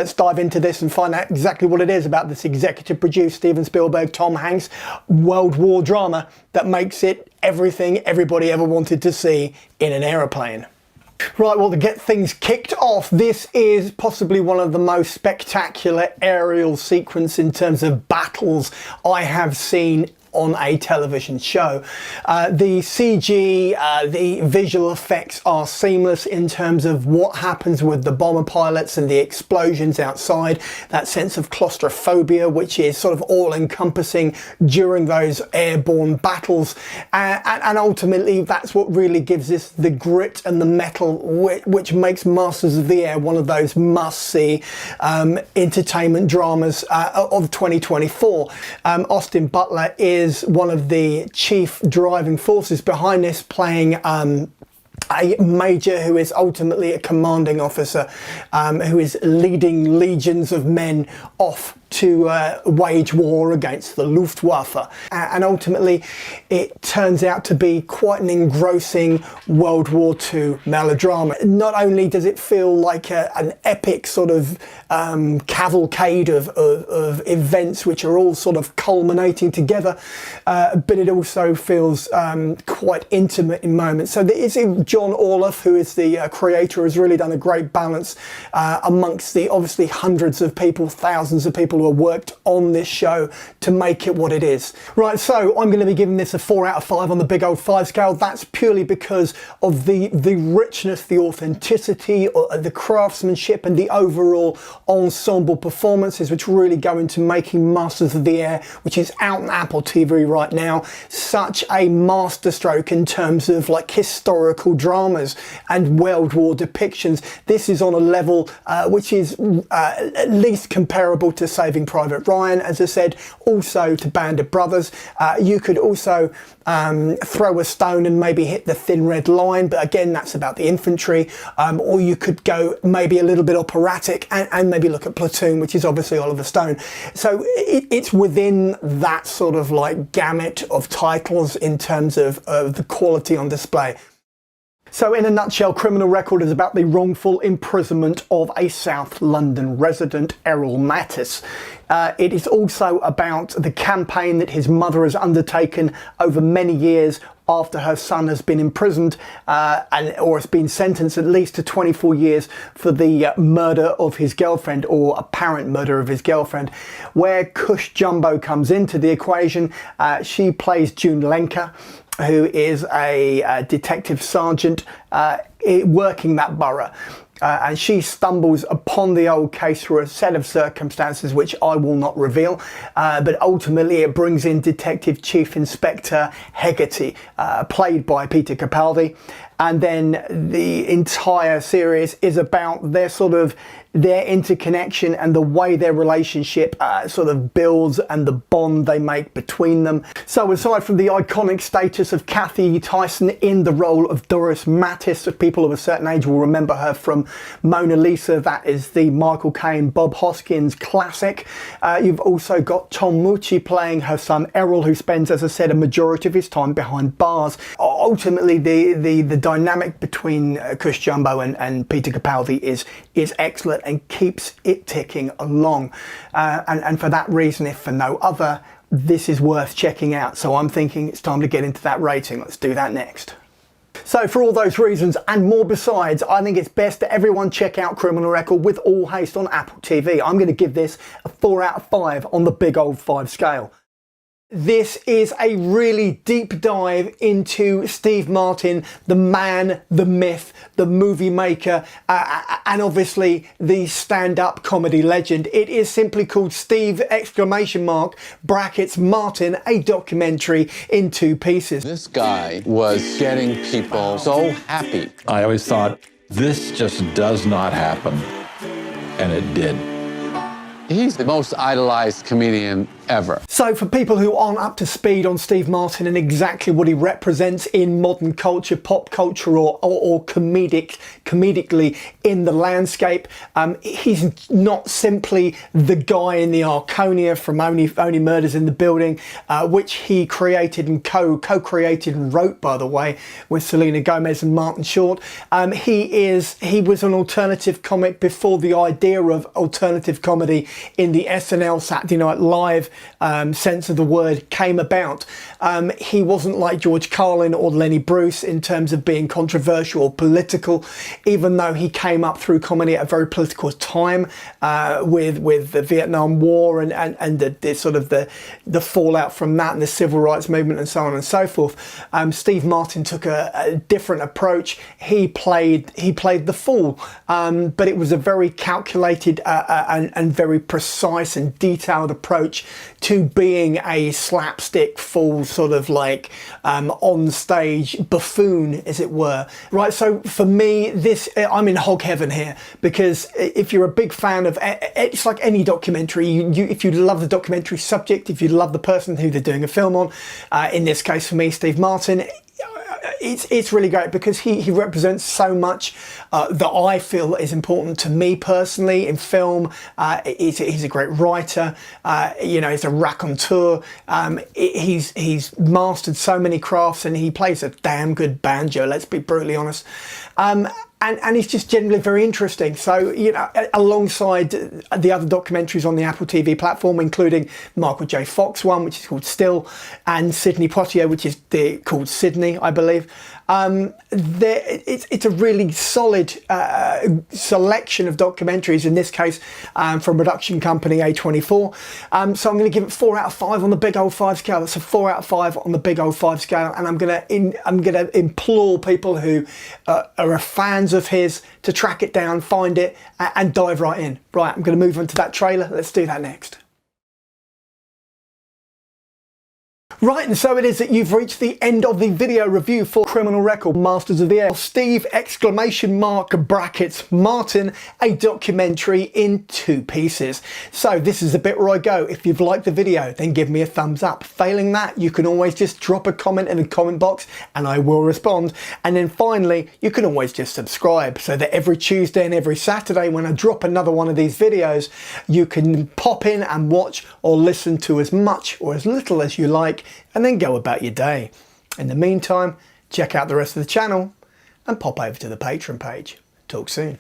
Let's dive into this and find out exactly what it is about this executive produced Steven Spielberg, Tom Hanks World War drama that makes it everything everybody ever wanted to see in an aeroplane. Right, well, to get things kicked off, this is possibly one of the most spectacular aerial sequences in terms of battles I have seen on a television show. The CG, the visual effects are seamless in terms of what happens with the bomber pilots and the explosions outside, that sense of claustrophobia which is sort of all-encompassing during those airborne battles, and ultimately that's what really gives this the grit and the metal which makes Masters of the Air one of those must-see entertainment dramas of 2024. Austin Butler is one of the chief driving forces behind this, playing a major who is ultimately a commanding officer who is leading legions of men off to wage war against the Luftwaffe. And ultimately it turns out to be quite an engrossing World War II melodrama. Not only does it feel like an epic sort of cavalcade of events which are all sort of culminating together, but it also feels quite intimate in moments. So there is John Orloff, who is the creator, has really done a great balance amongst the obviously hundreds of people, thousands of people who have worked on this show to make it what it is. Right, so I'm going to be giving this a 4 out of 5 on the big old 5 scale. That's purely because of the richness, the authenticity, the craftsmanship and the overall ensemble performances which really go into making Masters of the Air, which is out on Apple TV right now, such a masterstroke in terms of like historical dramas and World War depictions. This is on a level which is at least comparable to Saving Private Ryan, as I said, also to Band of Brothers. You could also throw a stone and maybe hit the Thin Red Line, but again that's about the infantry, or you could go maybe a little bit operatic and maybe look at Platoon, which is obviously Oliver Stone. So it's within that sort of like gamut of titles in terms of the quality on display. So in a nutshell, Criminal Record is about the wrongful imprisonment of a South London resident, Errol Mattis. It is also about the campaign that his mother has undertaken over many years after her son has been imprisoned or has been sentenced at least to 24 years for the murder of his girlfriend, or apparent murder of his girlfriend, where Cush Jumbo comes into the equation. She plays June Lenker, who is a detective sergeant working that borough. And she stumbles upon the old case through a set of circumstances which I will not reveal, but ultimately it brings in Detective Chief Inspector Hegarty, played by Peter Capaldi, and then the entire series is about their interconnection and the way their relationship sort of builds and the bond they make between them. So aside from the iconic status of Kathy Tyson in the role of Doris Mattis, people of a certain age will remember her from Mona Lisa. That is the Michael Caine, Bob Hoskins classic. You've also got Tom Mucci playing her son Errol, who spends, as I said, a majority of his time behind bars. Ultimately, the dynamic between Cush Jumbo and Peter Capaldi is excellent and keeps it ticking along. And for that reason, if for no other, this is worth checking out. So I'm thinking it's time to get into that rating. Let's do that next. So for all those reasons and more besides, I think it's best that everyone check out Criminal Record with all haste on Apple TV. I'm going to give this a 4 out of 5 on the big old 5 scale. This is a really deep dive into Steve Martin, the man, the myth, the movie maker, and obviously the stand-up comedy legend. It is simply called Steve !Martin, a documentary in 2 pieces. This guy was getting people so happy. I always thought, this just does not happen. And it did. He's the most idolized comedian ever. So for people who aren't up to speed on Steve Martin and exactly what he represents in modern culture, pop culture, or comedically in the landscape, he's not simply the guy in the Arconia from Only Murders in the Building, which he created and co-created and wrote, by the way, with Selena Gomez and Martin Short. He was an alternative comic before the idea of alternative comedy in the SNL Saturday Night Live sense of the word came about. He wasn't like George Carlin or Lenny Bruce in terms of being controversial or political, even though he came up through comedy at a very political time with the Vietnam War and the sort of the fallout from that and the civil rights movement and so on and so forth. Steve Martin took a different approach. He played the fool, but it was a very calculated and very precise and detailed approach to being a slapstick fool, sort of like on stage buffoon, as it were. Right, so for me, I'm in hog heaven here, because if you're a big fan of, it's like any documentary, if you love the documentary subject, if you love the person who they're doing a film on, in this case for me, Steve Martin, it's really great because he represents so much that I feel is important to me personally in film. He's a great writer, he's a raconteur. He's mastered so many crafts, and he plays a damn good banjo, let's be brutally honest. And he's just generally very interesting. So, alongside the other documentaries on the Apple TV platform, including Michael J. Fox one, which is called Still, and Sidney Poitier, which is called Sydney, I believe. It's a really solid selection of documentaries, in this case from production company A24. So I'm going to give it 4 out of 5 on the big old 5 scale. That's a 4 out of 5 on the big old 5 scale, and I'm going to implore people who are fans of his to track it down, find it, and dive right in. Right, I'm going to move on to that trailer. Let's do that next. Right, and so it is that you've reached the end of the video review for Criminal Record Masters of the Air. Steve !brackets Martin, a documentary in 2 pieces. So this is the bit where I go. If you've liked the video, then give me a thumbs up. Failing that, you can always just drop a comment in the comment box and I will respond. And then finally, you can always just subscribe so that every Tuesday and every Saturday when I drop another one of these videos, you can pop in and watch or listen to as much or as little as you like, and then go about your day. In the meantime, check out the rest of the channel and pop over to the Patreon page. Talk soon.